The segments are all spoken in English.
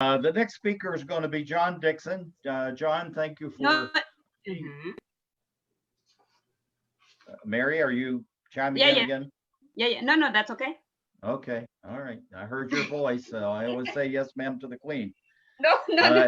The next speaker is going to be John Dickson. John, thank you for. No. Mm-hmm. Mary, are you chiming in again? Yeah. No, that's okay. Okay. All right. I heard your voice, so I always say yes, ma'am, to the queen. No.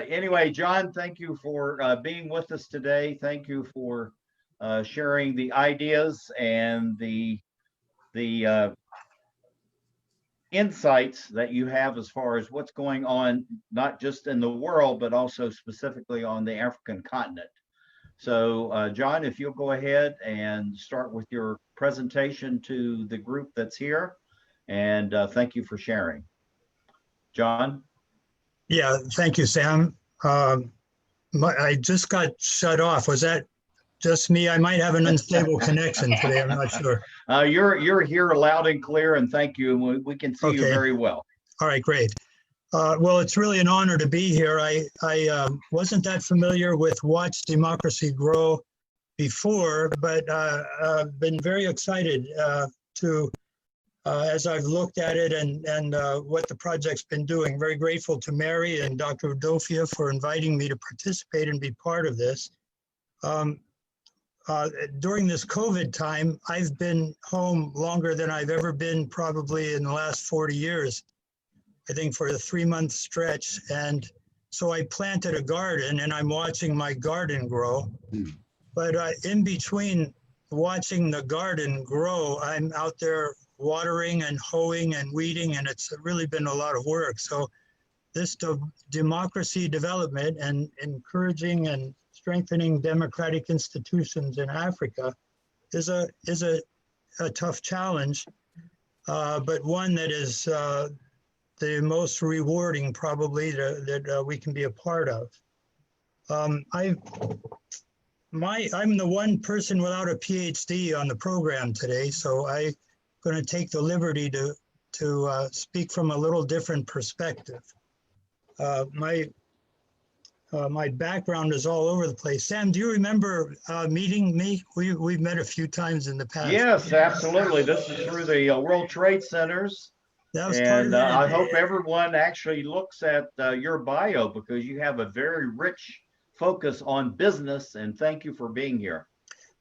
Anyway, John, thank you for being with us today. Thank you for sharing the ideas and the insights that you have as far as what's going on, not just in the world, but also specifically on the African continent. So, John, if you'll go ahead and start with your presentation to the group that's here, and thank you for sharing. John? Yeah, thank you, Sam. I just got shut off. Was that just me? I might have an unstable connection today. I'm not sure. You're here loud and clear, and thank you. And we can see you very well. All right, great. Well, it's really an honor to be here. I wasn't that familiar with Watch Democracy Grow before, but I've been very excited to, as I've looked at it and what the project's been doing. Very grateful to Mary and Dr. Udofia for inviting me to participate and be part of this. During this COVID time, I've been home longer than I've ever been probably in the last 40 years. I think for a 3-month stretch. And so I planted a garden and I'm watching my garden grow. But in between watching the garden grow, I'm out there watering and hoeing and weeding, and it's really been a lot of work. So this democracy development and encouraging and strengthening democratic institutions in Africa is a tough challenge, but one that is the most rewarding probably that we can be a part of. I'm the one person without a PhD on the program today, so I'm going to take the liberty to speak from a little different perspective. My background is all over the place. Sam, do you remember meeting me? We've met a few times in the past. Yes, absolutely. This is through the World Trade Centers. That was part of it. I hope everyone actually looks at your bio, because you have a very rich focus on business, and thank you for being here.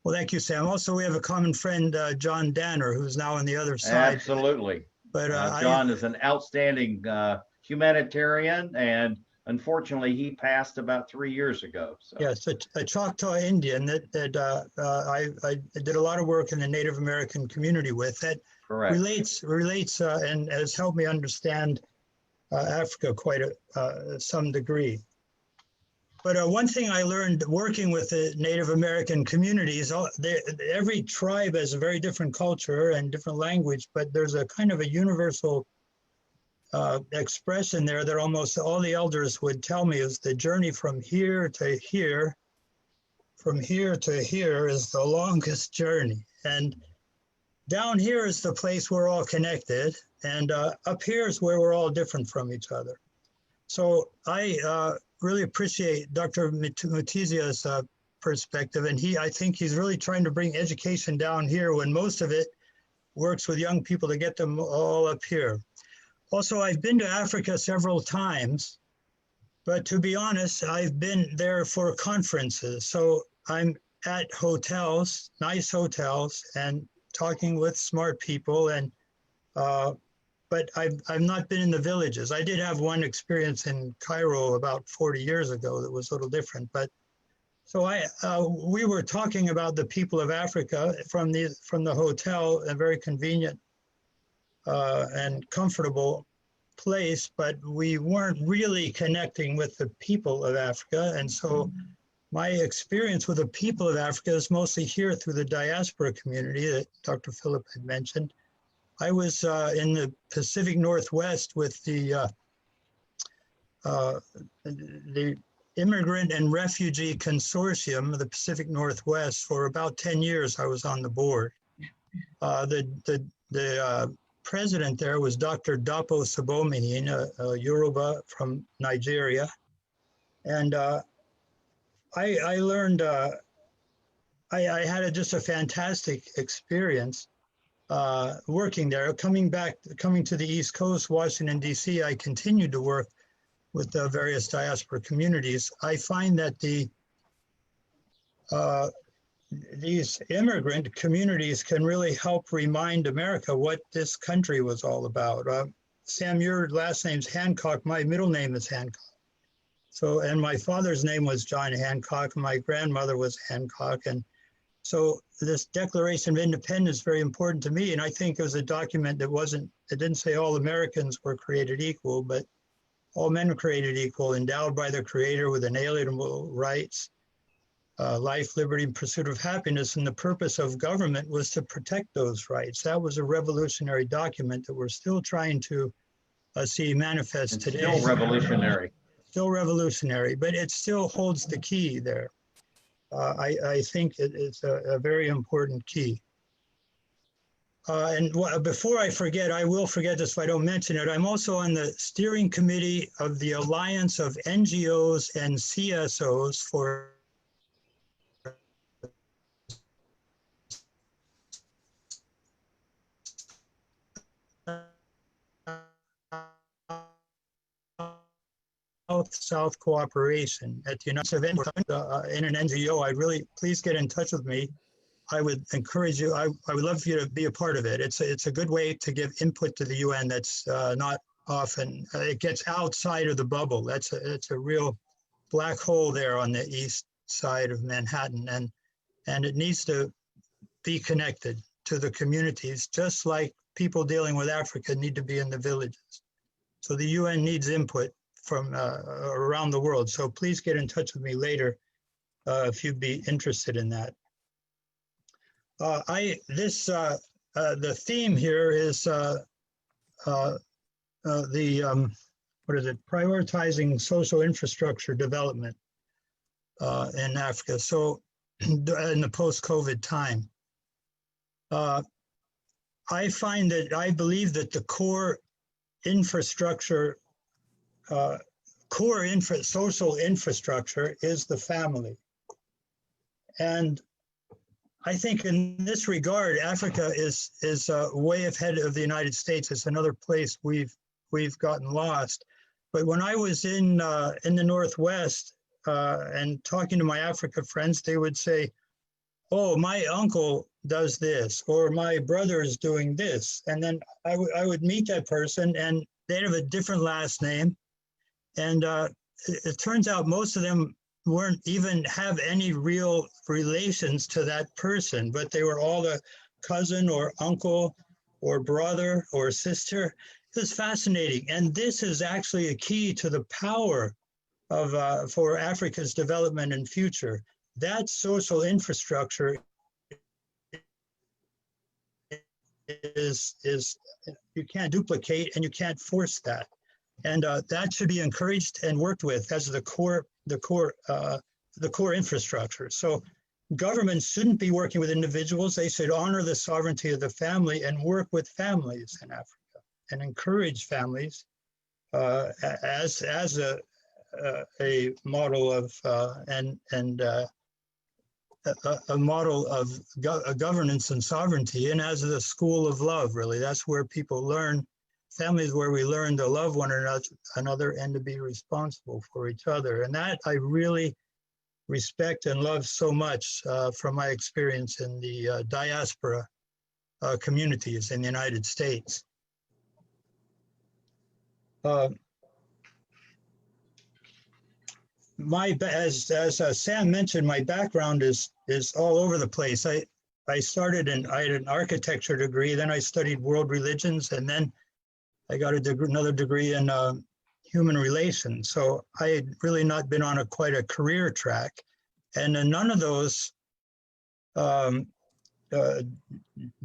Well, thank you, Sam. Also, we have a common friend, John Danner, who's now on the other side. Absolutely. But John is an outstanding humanitarian, and unfortunately, he passed about 3 years ago. So. Yes, a Choctaw Indian that I did a lot of work in the Native American community with. That Correct. relates and has helped me understand Africa quite some degree. But one thing I learned working with the Native American communities, every tribe has a very different culture and different language, but there's a kind of a universal expression there that almost all the elders would tell me is the journey from here to here, from here to here is the longest journey. And down here is the place we're all connected, and up here is where we're all different from each other. So I really appreciate Dr. Mutizia's perspective, and I think he's really trying to bring education down here when most of it works with young people to get them all up here. Also, I've been to Africa several times, but to be honest, I've been there for conferences. So I'm at hotels, nice hotels, and talking with smart people, and but I've not been in the villages. I did have one experience in Cairo about 40 years ago that was a little different. But so we were talking about the people of Africa from the hotel, a very convenient and comfortable place, but we weren't really connecting with the people of Africa. And so my experience with the people of Africa is mostly here through the diaspora community that Dr. Phillip had mentioned. I was in the Pacific Northwest with the Immigrant and Refugee Consortium of the Pacific Northwest for about 10 years. I was on the board. The president there was Dr. Dapo Sabomihin, a Yoruba from Nigeria. And I learned, I had just a fantastic experience working there. Coming to the East Coast, Washington, D.C., I continued to work with the various diaspora communities, I find that these immigrant communities can really help remind America what this country was all about. Sam, your last name's Hancock. My middle name is Hancock. So, and my father's name was John Hancock. And my grandmother was Hancock. And so this Declaration of Independence is very important to me. And I think it was a document that it didn't say all Americans were created equal, but all men are created equal, endowed by their creator with inalienable rights, life, liberty, and pursuit of happiness. And the purpose of government was to protect those rights. That was a revolutionary document that we're still trying to see manifest It's today. still revolutionary. Still revolutionary, but it still holds the key there. I think it's a very important key. Before I forget, I will forget this if I don't mention it. I'm also on the steering committee of the Alliance of NGOs and CSOs for South cooperation at the United States. In an NGO, I'd really, please get in touch with me. I would encourage you, I would love for you to be a part of it. It's a good way to give input to the UN that's not often, it gets outside of the bubble. It's a real black hole there on the east side of Manhattan, and it needs to be connected to the communities, just like people dealing with Africa need to be in the villages. So the UN needs input from around the world. So please get in touch with me later if you'd be interested in that. The theme here is prioritizing social infrastructure development in Africa. So in the post-COVID time, I believe that the core infrastructure, social infrastructure is the family. And I think in this regard, Africa is way ahead of the United States. It's another place we've gotten lost. But when I was in the Northwest and talking to my Africa friends, they would say, "Oh, my uncle does this," or "My brother is doing this," and then I would meet that person, and they'd have a different last name, and it turns out most of them weren't even have any real relations to that person, but they were all a cousin or uncle or brother or sister. It was fascinating. And this is actually a key to the power of for Africa's development and future. That social infrastructure is you can't duplicate and you can't force that. And that should be encouraged and worked with as the core infrastructure. So governments shouldn't be working with individuals. They should honor the sovereignty of the family and work with families in Africa and encourage families as a model of a model of governance and sovereignty, and as the school of love. Really, that's where people learn. Families where we learn to love one another and to be responsible for each other. And that I really respect and love so much from my experience in the diaspora communities in the United States. As Sam mentioned, my background is all over the place. I had an architecture degree, then I studied world religions, and then I got another degree in human relations. So I had really not been on quite a career track. And none of those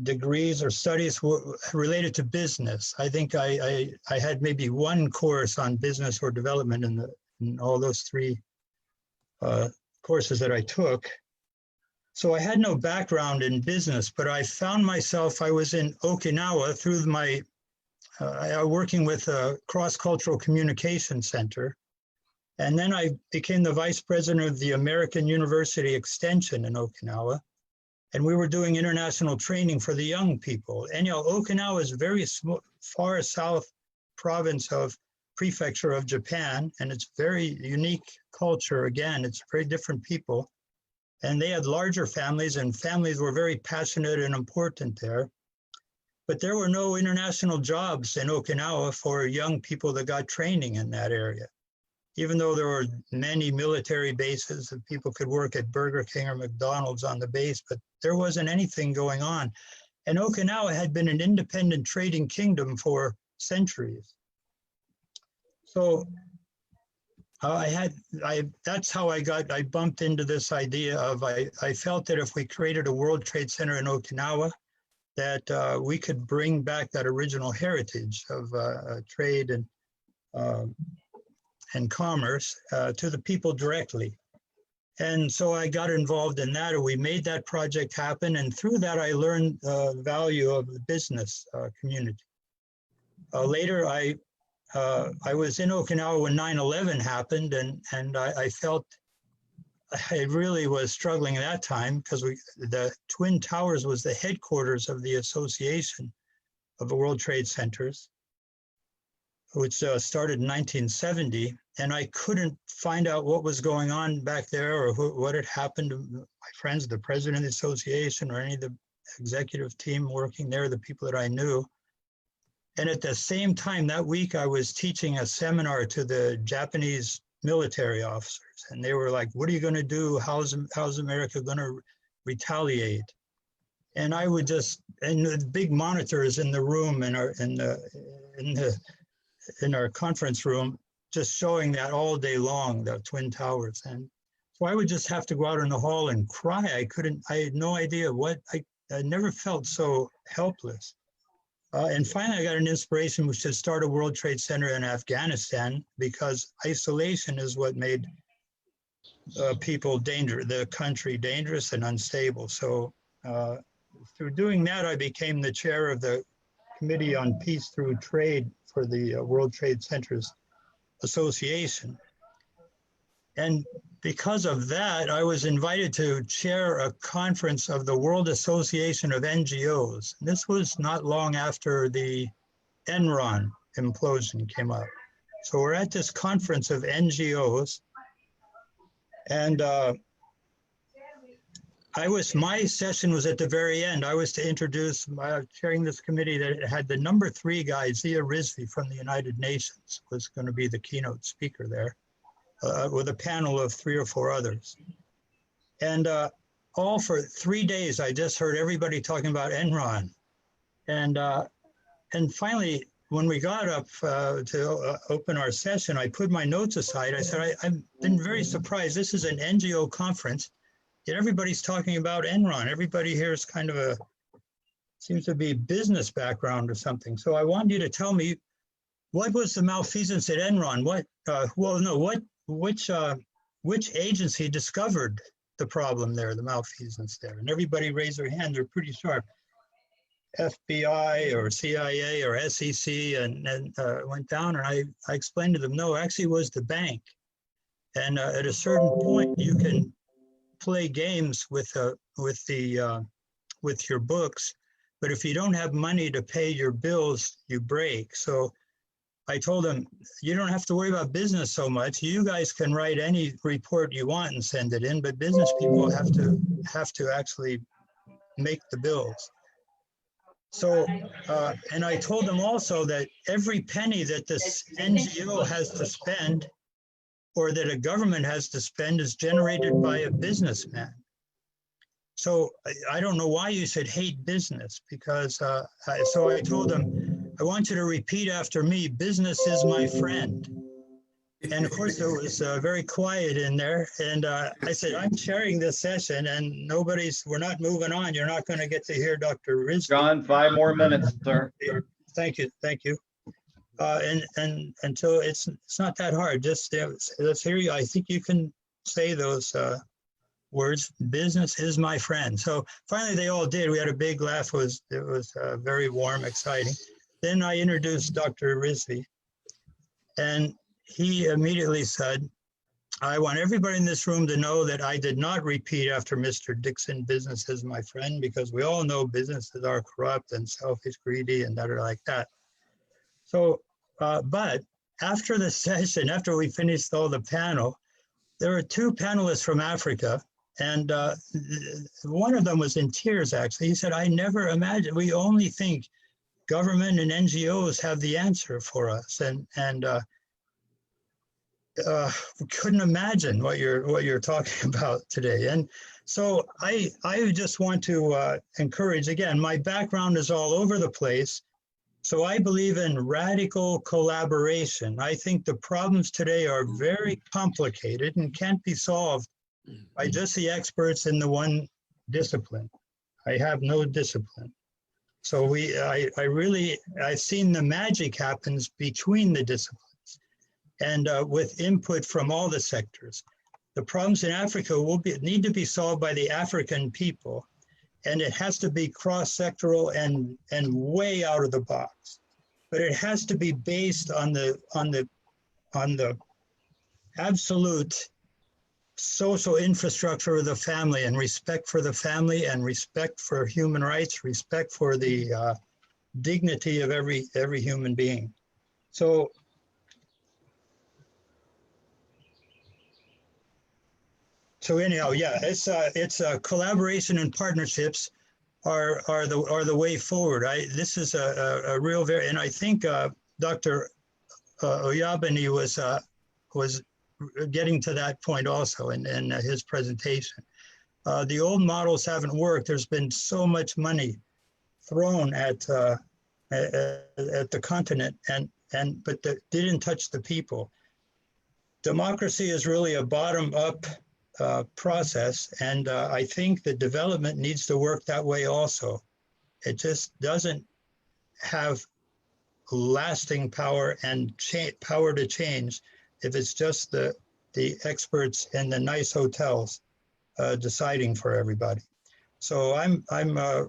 degrees or studies were related to business. I think I had maybe one course on business or development in all those three courses that I took. So I had no background in business, but I found myself, I was in Okinawa through my working with a cross-cultural communication center. And then I became the vice president of the American University Extension in Okinawa. And we were doing international training for the young people. And Okinawa is a very far south province of prefecture of Japan, and it's very unique culture. Again, it's very different people. And they had larger families, and families were very passionate and important there. But there were no international jobs in Okinawa for young people that got training in that area. Even though there were many military bases that people could work at Burger King or McDonald's on the base, but there wasn't anything going on. And Okinawa had been an independent trading kingdom for centuries. So that's how I bumped into this idea of, I felt that if we created a World Trade Center in Okinawa, that we could bring back that original heritage of trade and commerce to the people directly. And so I got involved in that, and we made that project happen. And through that, I learned the value of the business community. Later, I was in Okinawa when 9/11 happened, and I felt I really was struggling at that time because the Twin Towers was the headquarters of the Association of the World Trade Centers, which started in 1970. And I couldn't find out what was going on back there or what had happened to my friends, the president of the association, or any of the executive team working there, the people that I knew. And at the same time, that week, I was teaching a seminar to the Japanese military officers. And they were like, what are you going to do? How's America going to retaliate? And I would just, and the big monitors in the room in our conference room, just showing that all day long, the Twin Towers. And so I would just have to go out in the hall and cry. I had no idea I never felt so helpless. And finally, I got an inspiration, which is to start a World Trade Center in Afghanistan, because isolation is what made the country dangerous and unstable. So through doing that, I became the chair of the Committee on Peace Through Trade for the World Trade Centers Association. And because of that, I was invited to chair a conference of the World Association of NGOs. This was not long after the Enron implosion came up. So we're at this conference of NGOs, and my session was at the very end. I was to introduce, chairing this committee that had the number 3 guy, Zia Rizvi from the United Nations, was going to be the keynote speaker there, with a panel of 3 or 4 others. And all for 3 days, I just heard everybody talking about Enron. And finally, when we got up to open our session, I put my notes aside. I said, I've been very surprised. This is an NGO conference. Yet everybody's talking about Enron. Everybody here is kind of seems to be business background or something. So I want you to tell me, what was the malfeasance at Enron? Which agency discovered the problem there, the malfeasance there? And everybody raised their hand. They're pretty sharp. FBI or CIA or SEC, and went down, and I explained to them, no, actually it was the bank. And at a certain point, you can play games with your books, but if you don't have money to pay your bills, you break. So I told them, you don't have to worry about business so much. You guys can write any report you want and send it in, but business people have to actually make the bills. So, and I told them also that every penny that this NGO has to spend, or that a government has to spend, is generated by a businessman. So I don't know why you said hate business, because so I told them, I want you to repeat after me, business is my friend. And of course it was very quiet in there. And I said, I'm chairing this session and we're not moving on. You're not going to get to hear Dr. Rizvi. John, 5 more minutes, sir. Thank you. And until it's not that hard. Just let's hear you. I think you can say those words. Business is my friend. So finally, they all did. We had a big laugh. It was very warm, exciting. Then I introduced Dr. Rizvi, and he immediately said, I want everybody in this room to know that I did not repeat after Mr. Dickson, business is my friend, because we all know businesses are corrupt and selfish, greedy, and that are like that. So, but after the session, after we finished all the panel, there were two panelists from Africa, and one of them was in tears, actually. He said, I never imagined, we only think government and NGOs have the answer for us. And we couldn't imagine what you're talking about today. And so I just want to encourage, again, my background is all over the place. So I believe in radical collaboration. I think the problems today are very complicated and can't be solved by just the experts in the one discipline. I have no discipline. So I've seen the magic happens between the disciplines and with input from all the sectors. The problems in Africa need to be solved by the African people, and it has to be cross-sectoral and way out of the box. But it has to be based on the absolute social infrastructure of the family, and respect for the family, and respect for human rights, respect for the dignity of every human being. So anyhow, yeah, it's collaboration and partnerships are the way forward. This is a real and I think Dr. Oyabani was getting to that point also in his presentation. The old models haven't worked. There's been so much money thrown at the continent, but didn't touch the people. Democracy is really a bottom-up process, and I think the development needs to work that way also. It just doesn't have lasting power and power to change if it's just the experts in the nice hotels deciding for everybody. So I'm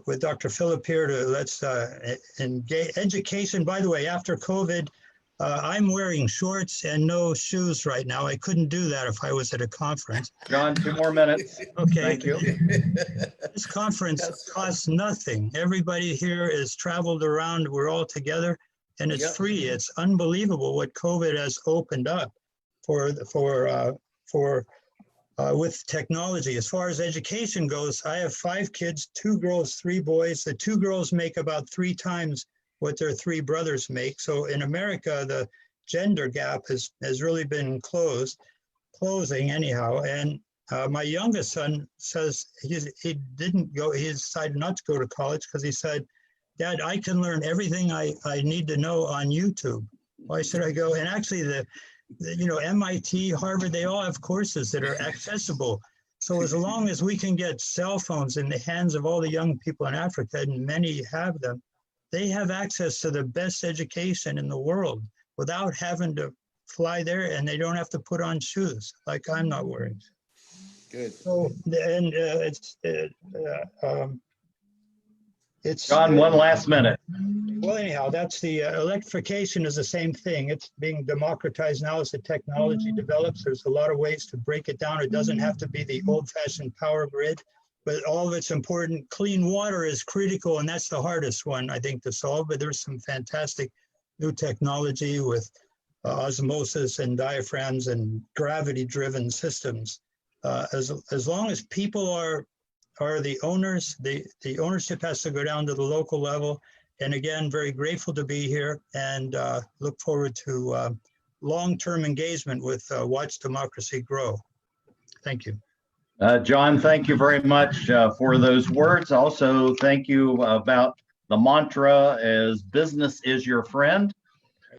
with Dr. Philip here to let's engage education. By the way, after COVID, I'm wearing shorts and no shoes right now. I couldn't do that if I was at a conference. John, 2 more minutes. Okay. Thank you. This conference costs nothing. Everybody here is traveled around. We're all together, and it's free. It's unbelievable what COVID has opened up with technology. As far as education goes, I have 5 kids, 2 girls, 3 boys. The 2 girls make about 3 times what their 3 brothers make. So in America, the gender gap has really been closing anyhow. And my youngest son says he decided not to go to college because he said, Dad, I can learn everything I need to know on YouTube. Why should I go? And actually MIT, Harvard, they all have courses that are accessible. So as long as we can get cell phones in the hands of all the young people in Africa, and many have them, they have access to the best education in the world without having to fly there, and they don't have to put on shoes like I'm not wearing. Good. So, and it's John, 1 last minute. well, anyhow, that's the electrification is the same thing. It's being democratized now as the technology develops. There's a lot of ways to break it down. It doesn't have to be the old-fashioned power grid, but all of it's important. Clean water is critical, and that's the hardest one, I think, to solve. But there's some fantastic new technology with osmosis and diaphragms and gravity-driven systems. As long as people are the owners, the ownership has to go down to the local level. And again, very grateful to be here, and look forward to long-term engagement with Watch Democracy Grow. Thank you. John, thank you very much for those words. Also, thank you about the mantra is business is your friend.